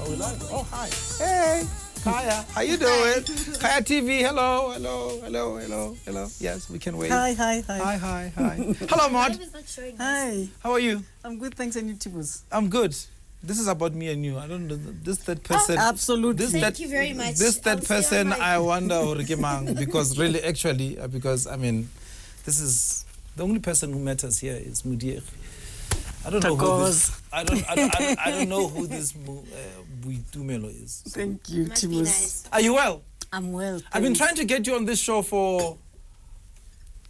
we live. Oh, hi. Hey, Kaya. How you doing? Kaya TV. Hello. Yes, we can wait. Hi. Hello, Mod. Hi. How are you? I'm good, thanks, and you, Tibus? I'm good. This is about me and you. I don't know. This third person. Absolutely. Thank you very much. This third person, I wonder, because really, actually, because, I mean, this is the only person who matters here is Modiehi. I don't know who this. I don't know who this Boity Thulo is. So. Thank you, Tibus. Nice. Are you well? I'm well. I've been thanks. trying to get you on this show for.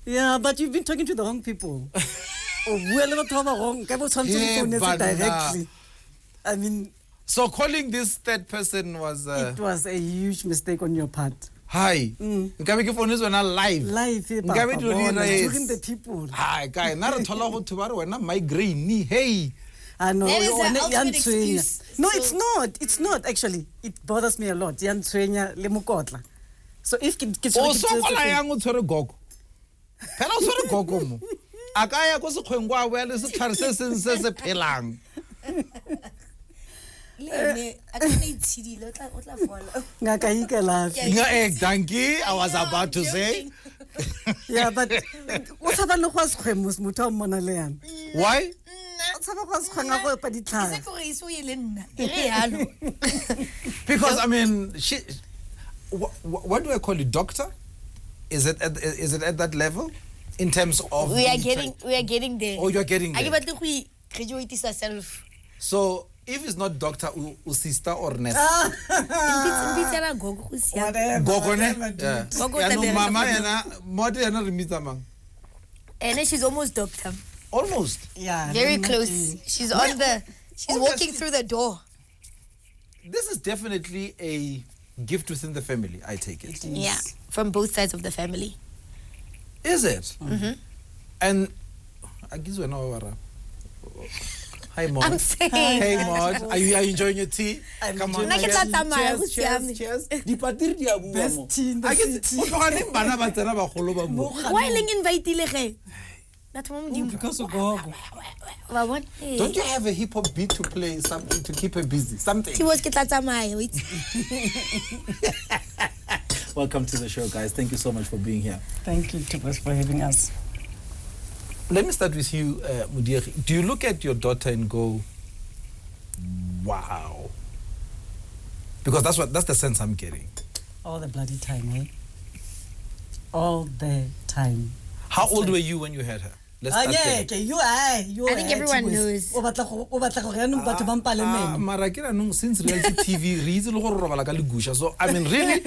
Yeah, but you've been talking to the wrong people. Directly. I mean, So calling this third person was. it was a huge mistake on your part. Hi. Nkabe ke phone is wena live. Live, Nkabe di dira during the people. Hi, guy. Na re thola go thubare wena migraine. Hey. I know. That is the ultimate excuse. No, So- it's not. It's not actually. It bothers me a lot. Yan tshwenya le mokotla. So if O so kola yang o tshwere gogo. Phela o tshwere gogo mo. A ka ya go se kgwengwa a boya le setlhare se seng se se phelang. ngaka ikalafi. Danke, I was about to say. Yeah, but o tshaba le go a sekgwemo motho a mmona le yana. Why? O tshaba go a sekgwenga go epa ditlhare. Because I mean, what do I call it, doctor? Is it at that level in terms of? We are getting there. Oh, you're getting there. Graduate yourself. So if it's not doctor, sister or nurse. Gogo ne? Yeah. Gogo Yeah, no, tabe- mama yana mother yana remita mang. And then she's almost doctor. Almost. Yeah. Very then close. nothing. She's on the. She's walking through the door. This is definitely a gift within the family, I take it. Yeah, from both sides of the family. Is it? And I guess we're now. Hi, Maud. I'm saying. Hey, Maud. Are you enjoying your tea? I'm Come on. enjoying Cheers, my tea. cheers, cheers. Dipatir di a bua mo. Best tea in the I guess city. o tloga bana ba tsena ba golo ba mo. Why ling invite ge? That's mom do. Because of Gogo. Don't you have a hip hop beat to play, something to keep her busy? Something. She was wait. Welcome to the show, guys. Thank you so much for being here. Thank you, Tibus, for having us. Let me start with you, Modiehi. Do you look at your daughter and go, wow? Because that's the sense I'm getting. All the bloody time, eh? All the time. How old were you when you had her? Let's start there. Okay, you I think everyone knows. O batla go yanong batho ba mpale meno. Mara ke ra nong, since reality TV re itse le go robala ka legusha. So I mean really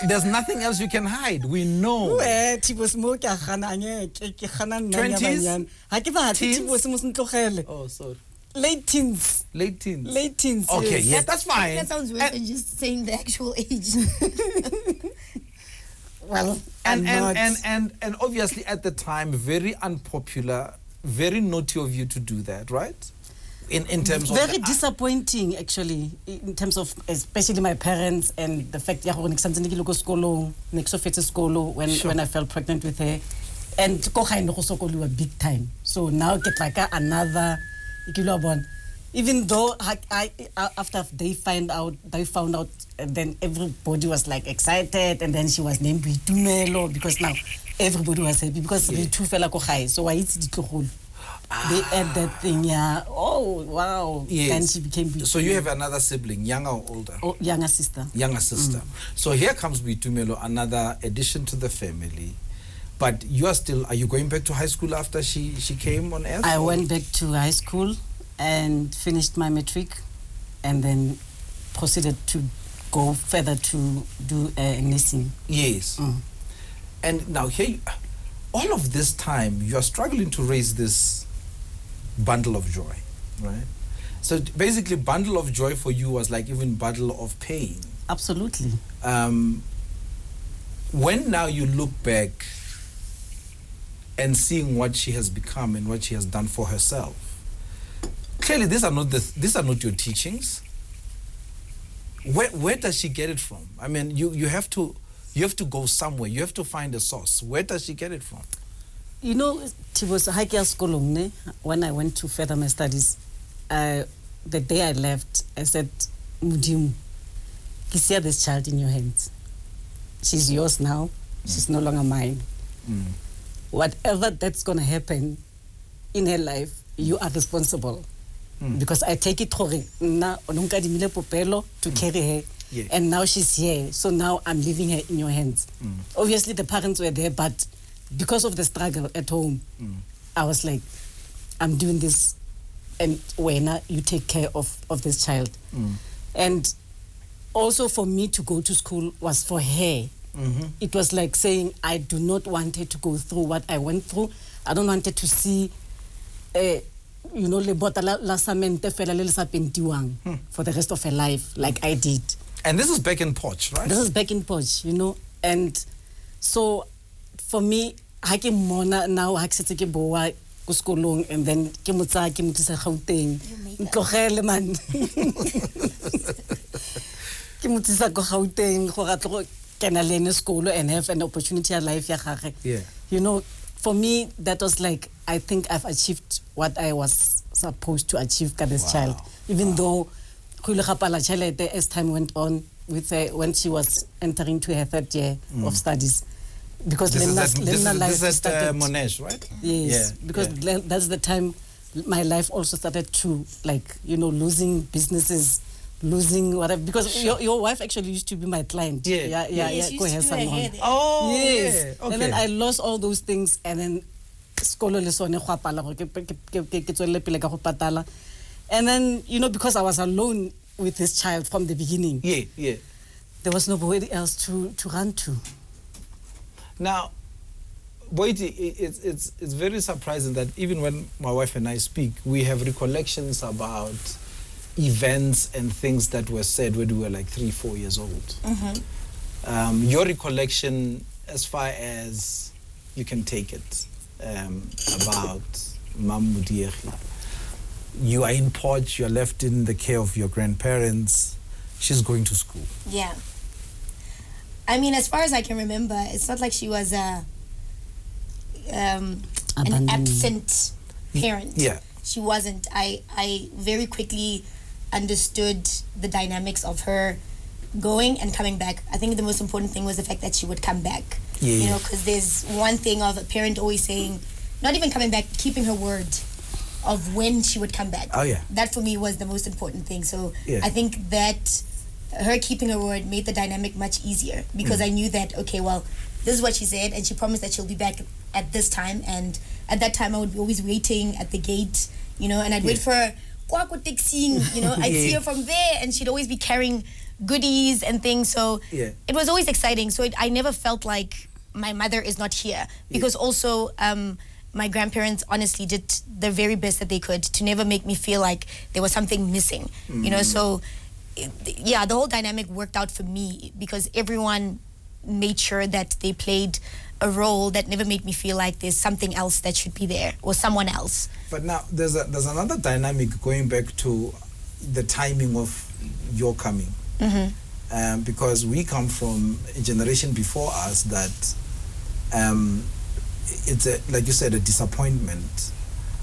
there's nothing else you can hide. We know. Tibus mo ke gana ke gana nna ya 20s? banyana. Ha ke ba Teens? Tibus mo sentlogele. Oh, sorry. Late teens. Late teens. Late teens. Okay, yes. yes, that's fine. That sounds worse than just saying the actual age. Well, And I'm not. obviously at the time very unpopular, very naughty of you to do that, right? In terms of very disappointing actually in terms of especially my parents and the fact ya gore ne ke santse ke le go sekolong ne ke so fetse sekolo when I fell pregnant with her and go ga ene go sokoliwa big time. So now get like another ikilo bon, even though I after they found out and then everybody was like excited and then she was named Boity Thulo because now everybody was happy because they two fella go high. So why it's ditlogolo. They add that thing, yeah. Oh, wow. Yes. Then she became Boity. So you have another sibling, younger or older? Oh, younger sister. Younger sister. So here comes Boity Thulo, another addition to the family. But you are still, are you going back to high school after she came on earth? I went back to high school and finished my matric and then proceeded to go further to do nursing. Yes. And now here, all of this time, you are struggling to raise this bundle of joy, right? So basically, bundle of joy for you was like even bundle of pain. Absolutely. When now you look back and seeing what she has become and what she has done for herself, clearly these are not your teachings. Where does she get it from? I mean, you have to go somewhere. You have to find a source. Where does she get it from? You know, it was high school when I went to further my studies. The day I left, I said, Mudimu, you see this child in your hands. She's yours now. She's no longer mine. Whatever that's going to happen in her life, you are responsible. Because I take it to carry her. Yeah. And now she's here. So now I'm leaving her in your hands. Obviously, the parents were there, but because of the struggle at home, I was like, I'm doing this. And Wena, you take care of this child. And also for me to go to school was for her. It was like saying, I do not want her to go through what I went through. I don't want her to see, le bota la samente fela le sa pentiwang for the rest of her life, like I did. And this is back in Poch, right? This is back in Poch, And so for me, ha ke mona now ha ke setse ke boa ko skolong, and then ke motsa ke motisa Gauteng. Ntlogele man. Ke motisa ko Gauteng go ga tlo kena le school and have an opportunity in life ya gagwe. Yeah. For me that was like, I think I've achieved what I was supposed to achieve with this child, even though as time went on with her, when she was entering to her 3rd year of studies, because this is at Monash, right? Yes, because that's the time my life also started to, like, losing businesses, losing whatever, because your wife actually used to be my client. Yeah. Go ahead, salon. Oh, yes. Yeah. Okay. And then I lost all those things, and then skolo le sone go apala go ke tswelle pele ka go patala. And then, because I was alone with this child from the beginning. Yeah. There was nobody else to run to. Now, Boity, it's very surprising that even when my wife and I speak, we have recollections about events and things that were said when we were like 3-4 years old. Your recollection, as far as you can take it, about Mam Modiehi. You are in Poch, you're left in the care of your grandparents. She's going to school. Yeah. I mean, as far as I can remember, it's not like she was an absent parent. Yeah. She wasn't. I very quickly understood the dynamics of her going and coming back. I think the most important thing was the fact that she would come back. Yeah. Because there's one thing of a parent always saying, not even coming back, keeping her word of when she would come back. Oh, yeah. That for me was the most important thing. So yeah. I think that her keeping her word made the dynamic much easier, because I knew that, okay, well, this is what she said, and she promised that she'll be back at this time, and at that time I would be always waiting at the gate, and I'd wait for her, I'd see her from there, and she'd always be carrying goodies and things, so it was always exciting. So I never felt like my mother is not here, because also my grandparents honestly did the very best that they could to never make me feel like there was something missing, so the whole dynamic worked out for me, because everyone made sure that they played a role that never made me feel like there's something else that should be there or someone else. But now there's another dynamic going back to the timing of your coming, because we come from a generation before us that it's like you said, a disappointment.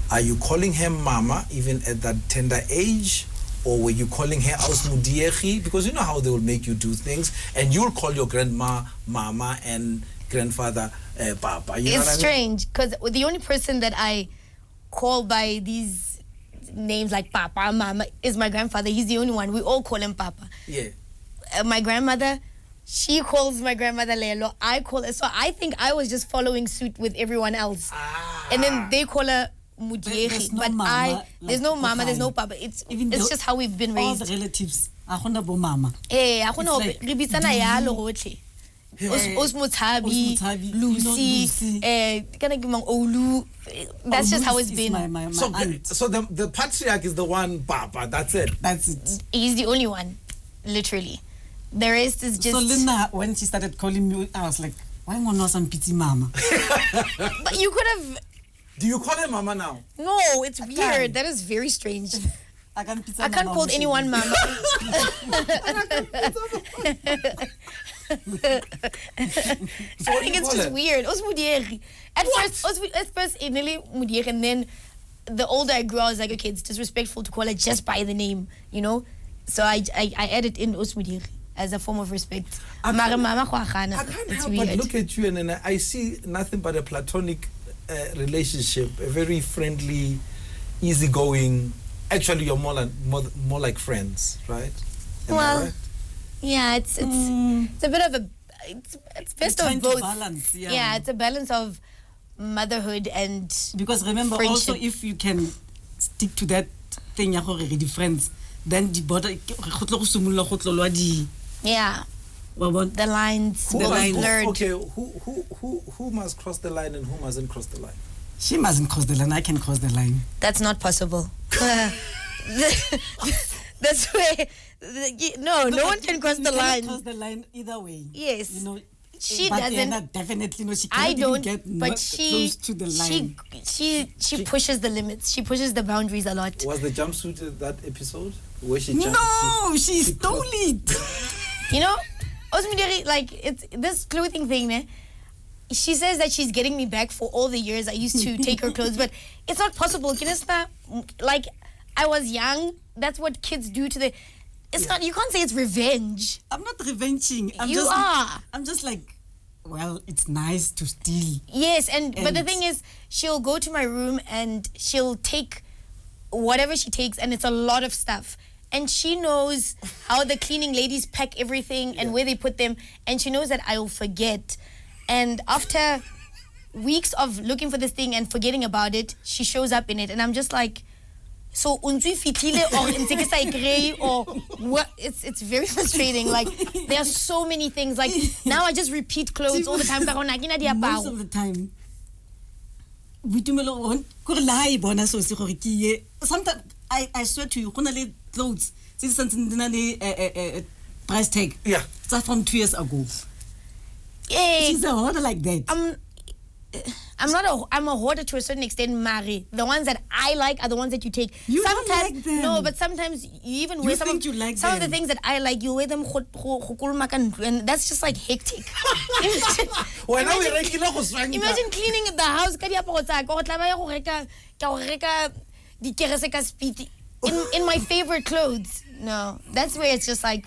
Are you calling her mama even at that tender age? Or were you calling her Aus Modiehi? Because you know how they will make you do things, and you'll call your grandma mama and grandfather papa. You know what I mean? Strange, because the only person that I call by these names like papa, mama is my grandfather. He's the only one. We all call him papa. Yeah. My grandmother, she calls my grandmother Lelo. I call her. So I think I was just following suit with everyone else. And then they call her Modiehi, but there's no mama, there's no papa. It's just how we've been raised. All the relatives, akona bo mama. Re bitsana yalo gotlhe. Osmothabi, Lucy, kana ke mang Olu. That's just how it's been. So the patriarch is the one papa. That's it. He's the only one, literally. The rest is just. So Lina, when she started calling me, I was like, why am I not some pity mama? But you could have. Do you call her mama now? No, it's weird. That is very strange. I can't call anyone mama. So I think it's just weird. Os Modiehi. At first, Emily Modiehi, and then the older I grew, I was like, okay, it's disrespectful to call her just by the name, So I added in Osmudiri as a form of respect. I Mara can't mama kwa khana. help It's but weird. look at you, and then I see nothing but a platonic relationship, a very friendly, easygoing. Actually, you're more like friends, right? Am I Well, right? yeah, it's a bit of a it's best Trying of to both. balance, yeah. Yeah, it's a balance of motherhood and Because remember, friendship. also, if you can stick to that thing, ya gore re di friends, then the border, go tlo go simolola go tlolwa di- yeah, wa bona? the lines Who will must- be blurred. Okay, who must cross the line and who mustn't cross the line? She mustn't cross the line. I can cross the line. That's not possible. That's where no one can cross You the cannot line. cross the line either way. Yes. You know, She but doesn't. Diana definitely no. She I cannot even don't, get but not she close to the line. she pushes the limits. She pushes the boundaries a lot. Was the jumpsuit that episode where she jumped? No, she stole it. You know, Osmuderi, like it's this clothing thing, man. She says that she's getting me back for all the years I used to take her clothes, but it's not possible. Kinesta, like I was young. That's what kids do to the. It's not. You can't say it's revenge. I'm not revenging. You are. I'm just like, well, it's nice to steal. Yes, but the And- thing is, she'll go to my room and she'll take whatever she takes, and it's a lot of stuff. And she knows how the cleaning ladies pack everything and where they put them, and she knows that I'll forget. And after weeks of looking for this thing and forgetting about it, she shows up in it, and I'm just like, so untwi fitile or ntse ke sa e kreye or what? It's very frustrating. Like there are so many things. Like now I just repeat clothes all the time. Ka gona ke na Most diaparo. of the time, we do sometimes I swear to you, gonna let clothes. Since price tag. Yeah. It's from 2 years ago. Hey, She's a hoarder like that. I'm a hoarder to a certain extent, Mari. The ones that I like are the ones that you take. You don't sometimes, like them. No, but sometimes you even wear some think of, you like some of the them. things that I like. You wear them, and that's just like hectic. Why now we regular go swang? Imagine cleaning the house. Ka diaparo tsa ka, o tla ba ya go reka dikerese ka speed in my favorite clothes. No, that's where it's just like.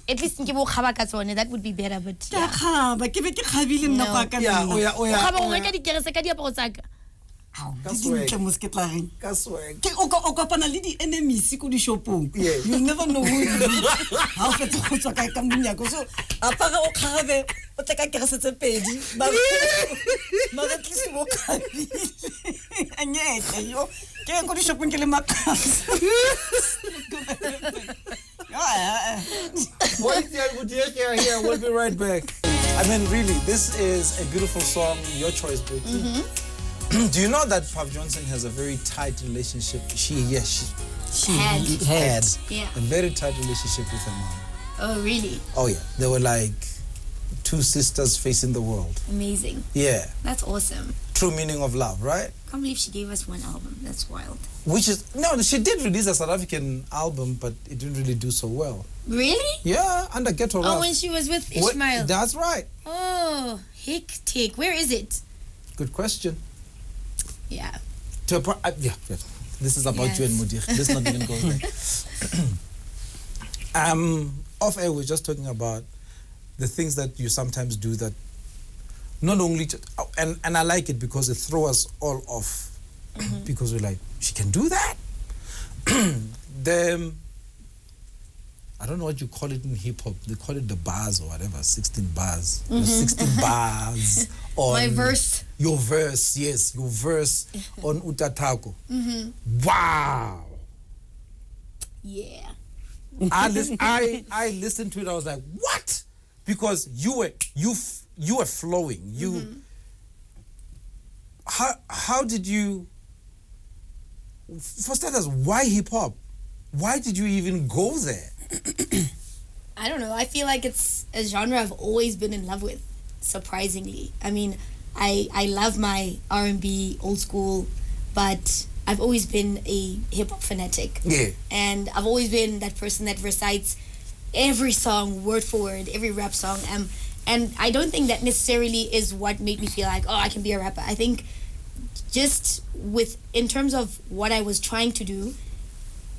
At least that would be better, but yeah. No. Yeah. Khaba go reka dikerese ka diaparo tsa ka. Ka swag. O kopana le di enemies ko di shopong. Yes. You never know who you how fetsa go tswa kae ka monyako. So apara o kgabe o tla ka kerese tse pedi. Mara at least mo khabile. Anyeke yo. Ke ko di shopong ke le makasa. Boity and Modiehi are here. We'll be right back. I mean, really, this is a beautiful song. Your choice, Boity. Do you know that Pav Johnson has a very tight relationship? She had Yeah. a very tight relationship with her mom. Oh, really? Oh yeah, they were like two sisters facing the world. Amazing. Yeah, That's awesome. true meaning of love, right? Can't believe she gave us one album. That's wild. Which is no, she did release a South African album, but it didn't really do so well. Really? Yeah, under Ghetto Rough. Oh, when she was with What- Ishmael. That's right. Oh, hectic. Where is it? Good question. Yeah. Yeah. This is about you and Yes. Modiehi. Let's not even go there. Off air, we're just talking about the things that you sometimes do that not only and I like it because it throws us all off because we're like, she can do that. I don't know what you call it in hip hop. They call it the bars or whatever, 16 bars. 16 bars on My verse. Your verse, yes, your verse on Utatako. Wow. Yeah. I listened to it. I was like, what? Because you were flowing. How did you? For starters, why hip hop? Why did you even go there? I don't know. I feel like it's a genre I've always been in love with, surprisingly. I mean, I love my R&B, old school, but I've always been a hip-hop fanatic. Yeah. And I've always been that person that recites every song word for word, every rap song. And I don't think that necessarily is what made me feel like, oh, I can be a rapper. I think just in terms of what I was trying to do,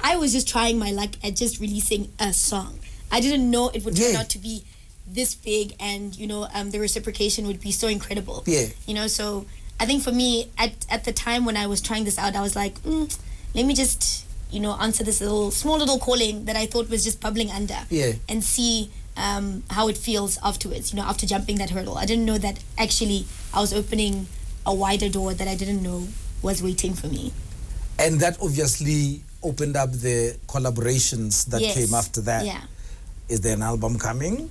I was just trying my luck at just releasing a song. I didn't know it would turn out to be this big, and the reciprocation would be so incredible. So I think for me at the time when I was trying this out, I was like, let me just answer this small little calling that I thought was just bubbling under, and see how it feels afterwards, after jumping that hurdle. I didn't know that actually I was opening a wider door that I didn't know was waiting for me. And that obviously opened up the collaborations that came after that. Yeah. Is there an album coming?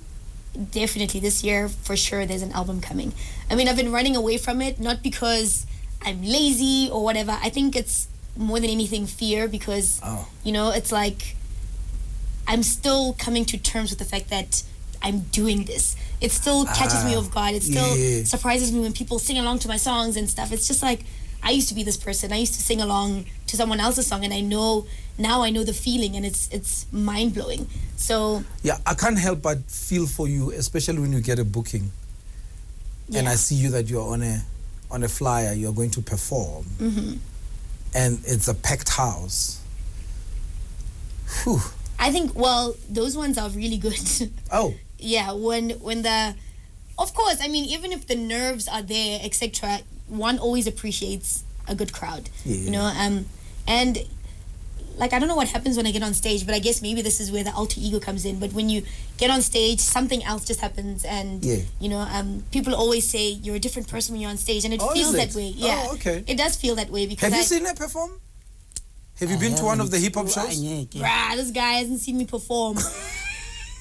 Definitely. This year, for sure, there's an album coming. I mean, I've been running away from it, not because I'm lazy or whatever. I think it's more than anything fear, because, it's like I'm still coming to terms with the fact that I'm doing this. It still catches me off guard. It still surprises me when people sing along to my songs and stuff. It's just like, I used to be this person. I used to sing along to someone else's song, and I know the feeling, and it's mind-blowing. So yeah, I can't help but feel for you, especially when you get a booking and I see you that you're on a flyer, you're going to perform, and it's a packed house. Whew. I think, those ones are really good. Oh. Yeah, when of course, I mean, even if the nerves are there, etc., one always appreciates a good crowd. And like, I don't know what happens when I get on stage, but I guess maybe this is where the alter ego comes in. But when you get on stage, something else just happens, and people always say you're a different person when you're on stage, and it feels that way. Yeah. Oh, okay. It does feel that way, because have you seen her perform? Have you been to one of the hip hop shows? Bruh, this guy hasn't seen me perform.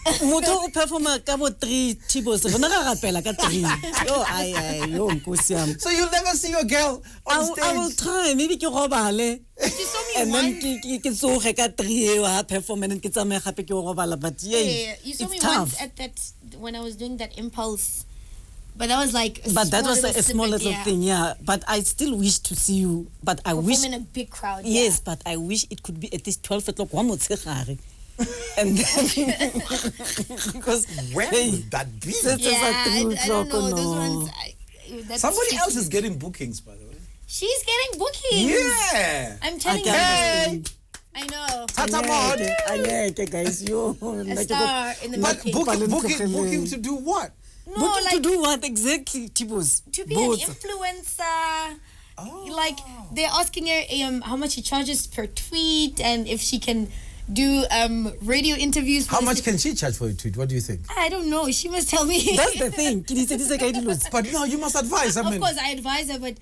Motho o performa ka bo 3 tibos rena ga rapela ka 3 yo nkosi yam. So you'll never see your girl on stage? I will try, maybe ke robale, and then ke tsoge ka 3 ha perform, and ke tsamaye gape ke robala, but you saw me tough. once at that when I was doing that Impulse, but that was like a small little thing, but I still wish to see you, but I wish in a big crowd. Yes, but I wish it could be at least 12 o'clock one motshegare. And then, because where would that be? I don't know. Those ones, somebody else is getting bookings, by the way. She's getting bookings. Yeah, I'm telling you. Hey. I know. Tata Mod. Guys, yo. A star in the But booking to do what? No, booking like, to do what exactly, Tibos? To be an influencer. Like, they're asking her how much she charges per tweet, and if she can do radio interviews. How much can she charge for a tweet? What do you think? I don't know. She must tell me. That's the thing. But no, you must advise. Of course, I advise her, but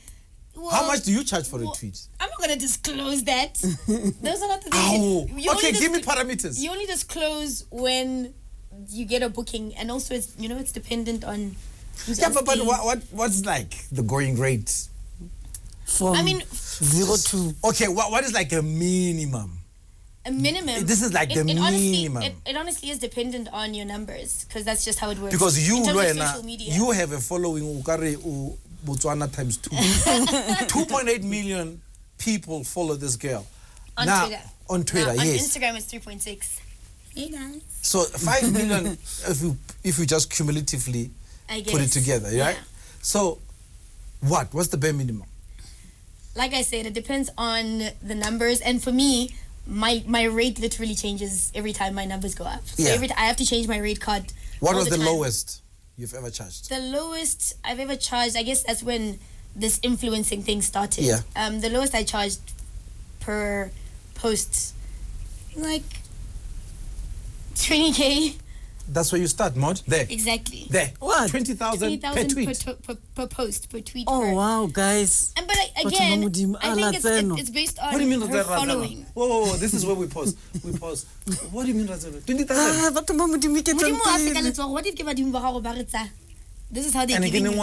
how much do you charge for a tweet? I'm not gonna disclose that. Those are not the things. Oh, okay. Give me parameters. You only disclose when you get a booking, and also it's it's dependent on. But what's like the going rate? From 0 to okay. What is like a minimum? A minimum. This is like the minimum. It honestly is dependent on your numbers, because that's just how it works. Because you, media, you have a following Botswana times 2. 2.8 million people follow this girl. On Twitter. On Twitter, on yes. Instagram it's 3.6. Hey guys. So 5 million if you just cumulatively put it together, right? Yeah. So what's the bare minimum? Like I said, it depends on the numbers, and for me, my rate literally changes every time my numbers go up. So I have to change my rate card. What was the lowest you've ever charged? The lowest I've ever charged, I guess that's when this influencing thing started. Yeah. The lowest I charged per post, like 20K. That's where you start, Mod. There. Exactly. There. What? 20,000 per tweet. Per post, per tweet. Oh, wow, guys. But again, I think it's based on what do you mean her following. Whoa. This is where we pause. What do you mean, Razano? 20,000? What if this is how they give you.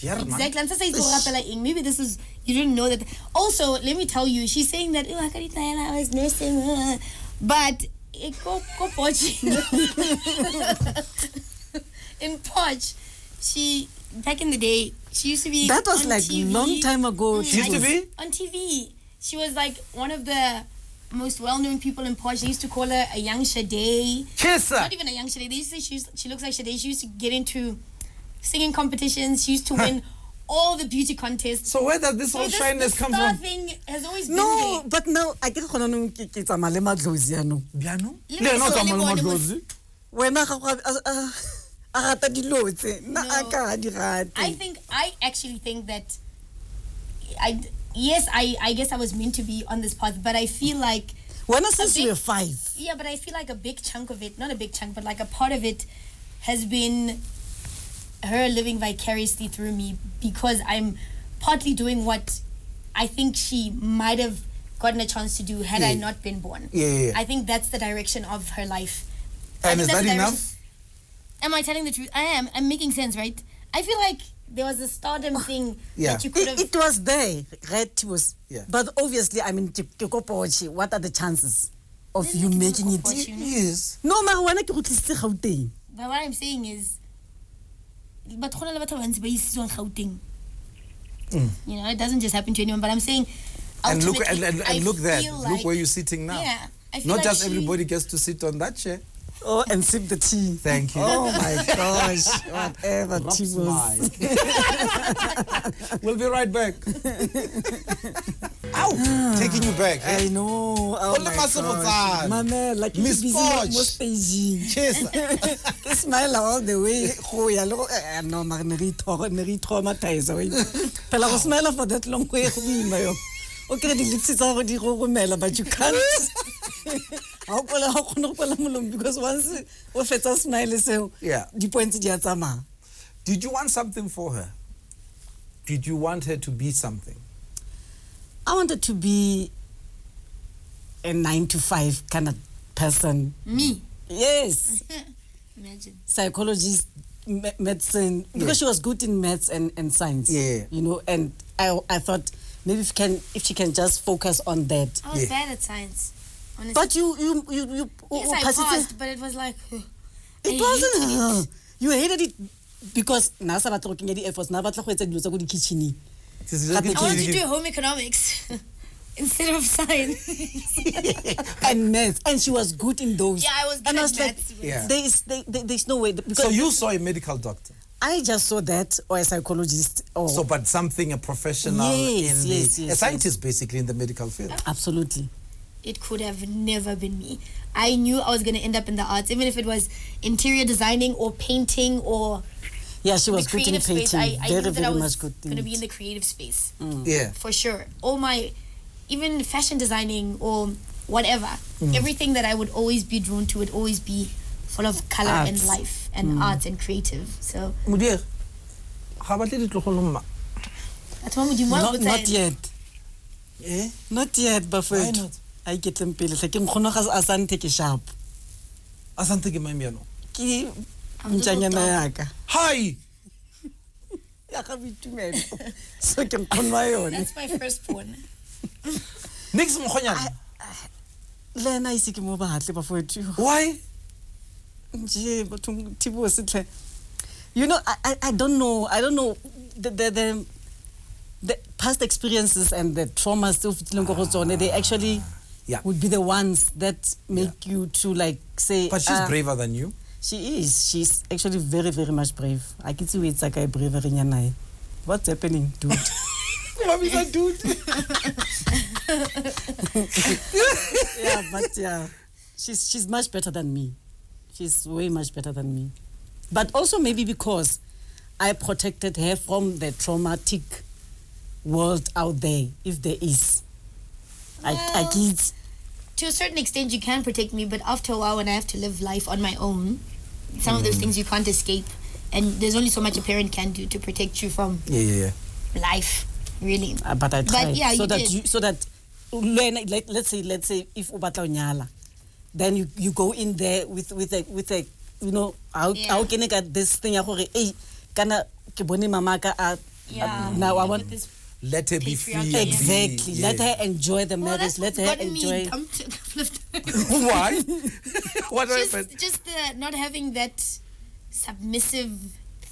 Exactly. Maybe this is, you didn't know that. Also, let me tell you, she's saying that, I was nursing, but go Poch. In Poch, she, back in the day, she used to be that was on like TV. Long time ago. She used to be? On TV. She was like one of the most well-known people in Poch. They used to call her a young Sade. Kiss her. Not even a young Sade. They used to say she looks like Sade. She used to get into singing competitions. She used to win all the beauty contests. So where does this whole shyness come from? Thing has always been No, there. but now I get khona no ke tsamaya le madlozi ya no. Biano? Let me Le no solely tsamaya le born madlozi. Wena ga a rata dilo tse na No. a ka di rate. I actually think that I guess I was meant to be on this path, but I feel like Wena since big- you were 5. yeah, but I feel like a big chunk of it, not a big chunk, but like a part of it has been her living vicariously through me, because I'm partly doing what I think she might have gotten a chance to do had I not been born. Yeah. I think that's the direction of her life. And is that That's the enough? Am I telling the truth? I am. I'm making sense, right? I feel like there was a stardom thing Yeah. that you could have. It was there, right? It was. Yeah. But obviously, I mean, what are the chances of you making it? Yes. No, mara wena ke go tlisitse Gauteng. But what I'm saying is, but go na le batho ba bantsi ba isitsweng Gauteng. You know, it doesn't just happen to anyone. But I'm saying, And look ultimately, I and look there. feel Look like- where you're sitting now. Yeah, I feel Not like just she- everybody gets to sit on that chair. Oh, and sip the tea. Thank you. Oh my gosh, whatever Drops tea was. mic. We'll be right back. Ow! Taking you back. I know. Oh Hold my the muscle for gosh. that. Mama, like Miss busy Poch. mo staging. Cheers. Ke smile all the way. Go ya le go no mara ne re traumatize we. Phela go smile for that long way go ima yo. O kre di litsi tsa go di go romela but you can't. How because once o fetsa smile seo. Yeah. Di points di a tsamaya. Did you want something for her? Did you want her to be something? I wanted to be a 9 to 5 kind of person. Me. Yes. Imagine. Psychologist, medicine, because she was good in maths and science. Yeah. You know, and I thought maybe if she can just focus on that. I was Yeah. bad at science. Honestly. But you yes, I passed, but it was like. It wasn't. You hated it because nasa batla go kenya di efforts na batla go etsa dilo tsa go di kitchen. I wanted to do home economics instead of science. And maths, and she was good in those. Yeah, I was good and I at was like, maths. Yeah. there's no way because So you saw a medical doctor. I just saw that or a psychologist or So, but something, a professional Yes, in yes, the, yes, a scientist basically in the medical field. absolutely. It could have never been me. I knew I was going to end up in the arts, even if it was interior designing or painting or Yeah, she the was good in creative space. painting. I knew Very, that I very was much good in going to be it. in the creative space Yeah. for sure. All my, even fashion designing or whatever, everything that I would always be drawn to would always be full of color and Arts. life and arts and creative. So Modiehi, ga batle ditlogolo mma. that's what would you want Not yet. Eh? Not yet, but for Why not? I get them pele. Like I'm gonna has asante ke sharp. Asante ke mami ano. Ke I'm just ntjanyana hooked yaka. Hi. Ya ka bitumelo. So ke mkhonwa yone. That's my first one. Nix mkhonyana. Lena ise ke mo batle ba for you. Why? Nje batho tibo sitle. You know, I don't know. I don't know the past experiences and the traumas they actually Yeah. would be the ones that make you to like say. But she's braver than you. She is. She's actually very, very much brave. I can see it's like a bravery in. What's happening, dude? What is that dude? Yeah, but yeah, she's much better than me. She's way much better than me. But also maybe because I protected her from the traumatic world out there, if there is. I Well, kids. to a certain extent you can protect me, but after a while when I have to live life on my own, some of those things you can't escape, and there's only so much a parent can do to protect you from Yeah. life, really. But I tried. yeah, so you that did. so that like, let's say if ubatla unyala, then you go in there with a you know how can I get this thing ya gore eh kana ke bone mama ka now I want This Let her be free. Patriarchy, and exactly be- let yeah. her enjoy the well, marriage. that's Let what's her gotten me enjoy. dumped a couple of times. Why? What happened? just the not having that submissive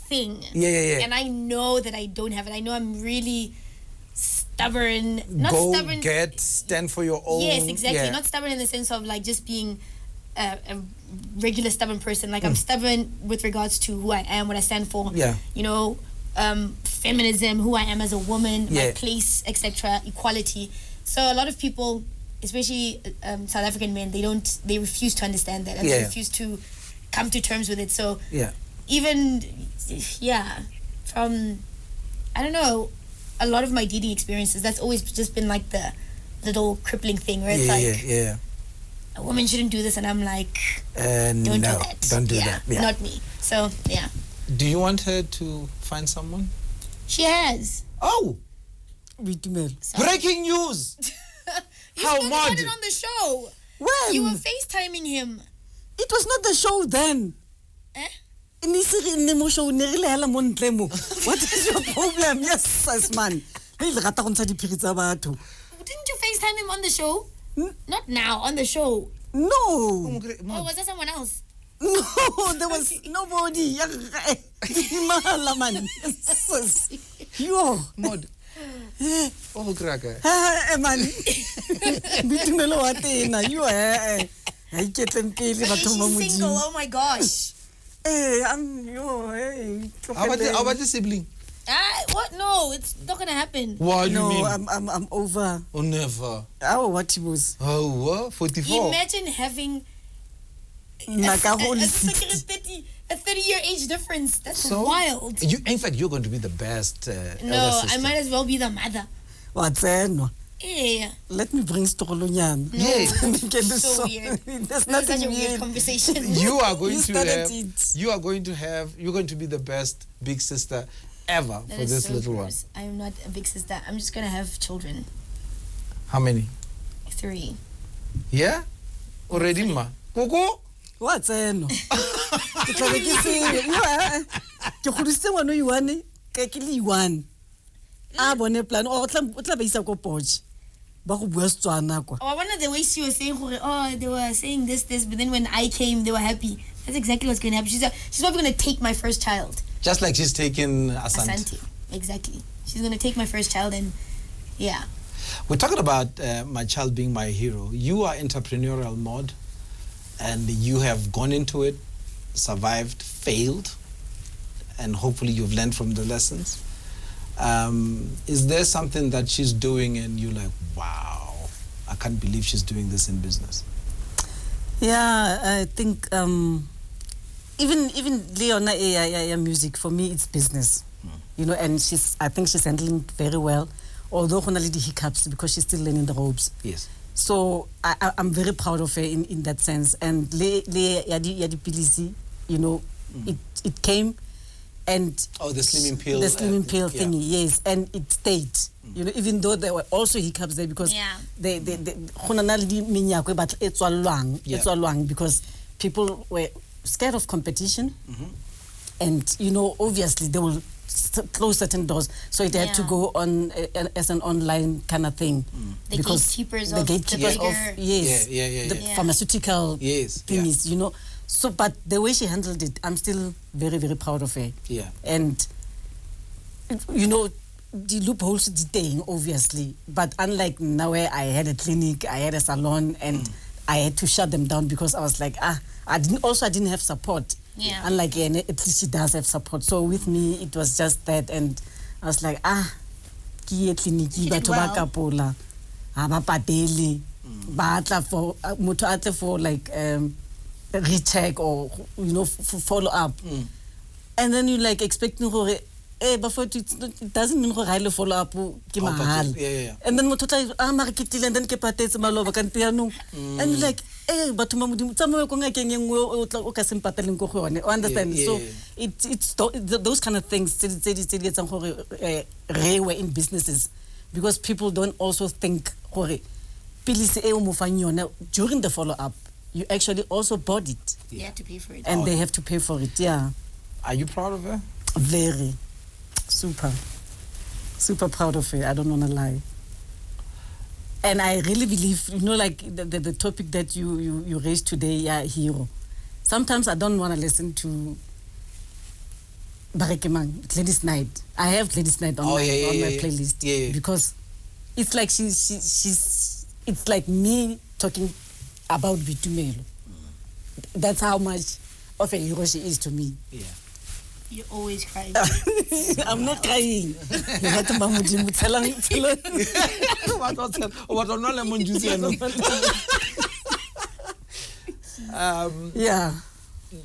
thing. Yeah. And I know that I don't have it. I know I'm really stubborn. Not Go stubborn. stand for your own. Yes, exactly. Yeah. Not stubborn in the sense of like just being a regular stubborn person. Like I'm stubborn with regards to who I am, what I stand for. Yeah. You know, feminism, who I am as a woman, Yeah. my place, etc., equality. So a lot of people, especially South African men, they refuse to understand that, and they Yeah. refuse to come to terms with it. So Yeah. even, from, I don't know, a lot of my dating experiences, that's always just been like the little crippling thing where it's Yeah. a woman shouldn't do this, and I'm like, No, don't do that. don't do that. Yeah. Not me. So yeah, Do you want her to find someone? she has. Oh, Boitumelo. So. breaking news! You How spoke about mad. it on the show. When? You were FaceTiming him. It was not the show then. Eh? What is your problem? Yes, sis man. Didn't you FaceTime him on the show? Not now, on the show. No. Oh, was that someone else? No, there was nobody. Mahala man. Yo. Mod. Oh, cracker. Man. Boitumelo wa tena. You ha iketleng pele Is batho she ba single? modimo. Oh my gosh. How about the sibling? What? No, it's not gonna happen. What do you No, mean? I'm over. Oh, never. Oh, what he was. Oh, what? 44? Imagine having Naka holy it's like 60. a 30-year age difference. That's So? wild. In fact, you're going to be the best elder No, sister. I might as well be the mother. What's that? Yeah. Let me bring Storolonyan. Yeah. So weird. There's That's nothing such a weird weird. conversation. You are going You to started have. it. You're going to be the best big sister ever That for is this so little gross. I am not a big sister. I'm just gonna have children. one. How many? 3. Yeah? Already, ma? Coco? What's that? Ke tla be ke se- Ke godisitse ngwana o i-one, ke le i-one. A bone plan o tla ba isa ko Potch. Ba go bua Setswana kwa. Oh, I wonder the way she was saying, they were saying this, but then when I came, they were happy. That's exactly what's going to happen. She's probably going to take my first child. Just like she's taken Asante. Asante. Exactly. She's going to take my first child, and yeah. We're talking about my child being my hero. You are entrepreneurial mod, and you have gone into it, survived, failed, and hopefully you've learned from the lessons. Is there something that she's doing and you're like, wow, I can't believe she's doing this in business? Yeah, I think even Leona music, for me it's business. You know, and I think she's handling very well, although ona le di hiccups because she's still learning the ropes. Yes. So I'm very proud of her in that sense. And le yadi pilisi, you know, it came, and the slimming pill. the slimming pill yeah. thingy, yes, and it stayed. You know, even though there were also hiccups there because they because people were scared of competition, and you know, obviously they will close certain doors, so it had to go on as an online kind of thing. The gatekeepers of the bigger- pharmaceutical Yes, things, you know. So, but the way she handled it, I'm still very, very proud of her. Yeah. And you know, the loopholes the thing, obviously, but unlike now where I had a clinic, I had a salon, and I had to shut them down because I was like, I didn't have support. Yeah. Unlike at least she does have support. So with me, it was just that, and I was like, ki clinic, batho ba kapola, ba pateli, ba tla for motho atle for like recheck or you know follow up, and then you like expecting gore but it doesn't mean gore ile follow up ke mahal. And then motho tla marketile and then ke patetse maloba ka ntianong, and you're like batho ma modimo tsamaye ko ngakeng engwe o ka sempateleng go go yone, understand? So it's those kind of things tse di etsang gore re were in businesses, because people don't also think gore pilisi e o mo fang yone during the follow up you actually also bought it. You have to pay for it. And they have to pay for it, yeah. Are you proud of her? Very. Super proud of her, I don't want to lie. And I really believe, you know, like the topic that you raised today, yeah, hero. Sometimes I don't want to listen to Barekemang, Ladies Night. I have Ladies Night on my playlist. Yeah. Because it's like she's it's like me talking about Boitumelo. That's how much of a hero she is to me. Yeah. You're always crying. I'm not crying. You had to Modimo tell yeah.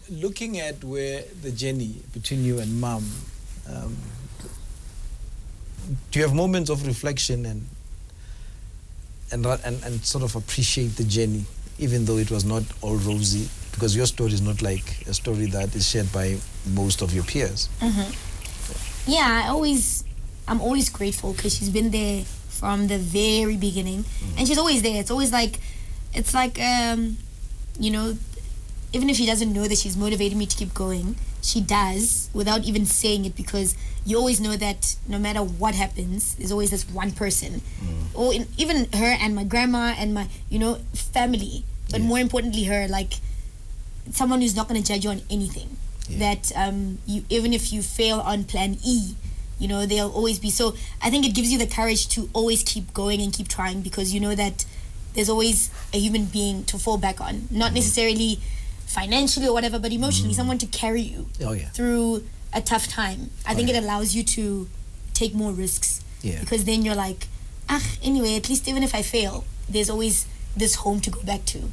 Looking at where the journey between you and mom, do you have moments of reflection and sort of appreciate the journey, even though it was not all rosy? Because your story is not like a story that is shared by most of your peers. Yeah, I'm always grateful because she's been there from the very beginning, and she's always there. It's like, you know, even if she doesn't know that she's motivating me to keep going, she does without even saying it, because you always know that no matter what happens, there's always this one person, or even her and my grandma and my, family, but more importantly her, like someone who's not going to judge you on anything. That you, even if you fail on plan E, they'll always be. So I think it gives you the courage to always keep going and keep trying, because you know that there's always a human being to fall back on, not necessarily financially or whatever, but emotionally, someone to carry you through a tough time. I think it allows you to take more risks, because then you're like, anyway, at least even if I fail, there's always this home to go back to.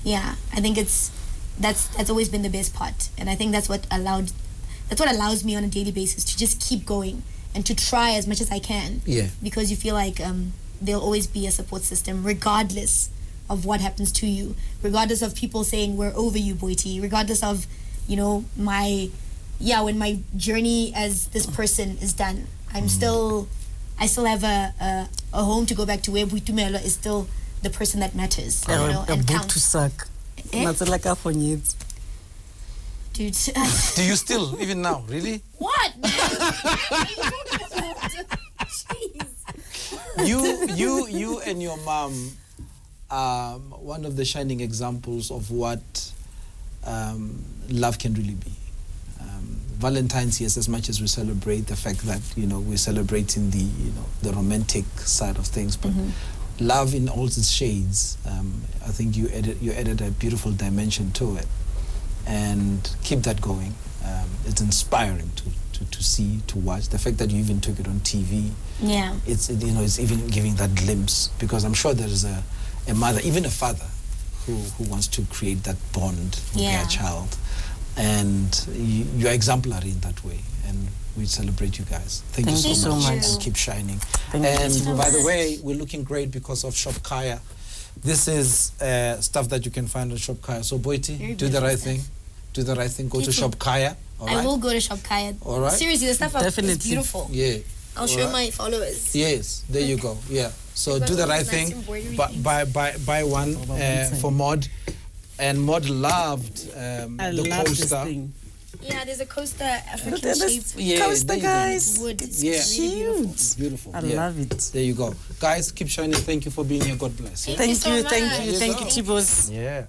Yeah, I think that's always been the best part, and I think that's what allows me on a daily basis to just keep going and to try as much as I can. Because you feel like there'll always be a support system, regardless of what happens to you, regardless of people saying we're over you, Boity, regardless of when my journey as this person is done, I still have a home to go back to, where Mojapelo is still the person that matters, and counts. To suck. Dude. Do you still, even now, really? What? Man? What are you talking about? Jeez. You and your mom are one of the shining examples of what love can really be. Valentine's, yes, as much as we celebrate the fact that we're celebrating the romantic side of things, but love in all its shades. I think you added a beautiful dimension to it, and keep that going. It's inspiring to see, to watch. The fact that you even took it on TV, it's even giving that glimpse, because I'm sure there is a mother, even a father, who wants to create that bond with their child, and you're exemplary in that way, and we celebrate you guys. Thank you so much. And keep shining. By the way, we're looking great because of Shop Kaya. This is stuff that you can find on Shop Kaya. So Boity, do the right thing. Do the right thing. Go to Shop Kaya. I will go to Shop Kaya. All right. Seriously, the stuff is beautiful. Yeah. I'll show my followers. Yes, there you go. Yeah. So do the right thing. Buy one for Mod. And Mod loved the coaster. Yeah, there's a coaster, African shape. Coaster, guys. Wood. It's cute. It's beautiful. I love it. There you go. Guys, keep shining. Thank you for being here. God bless. Thank you so much. Thank you, Tibos. Yeah.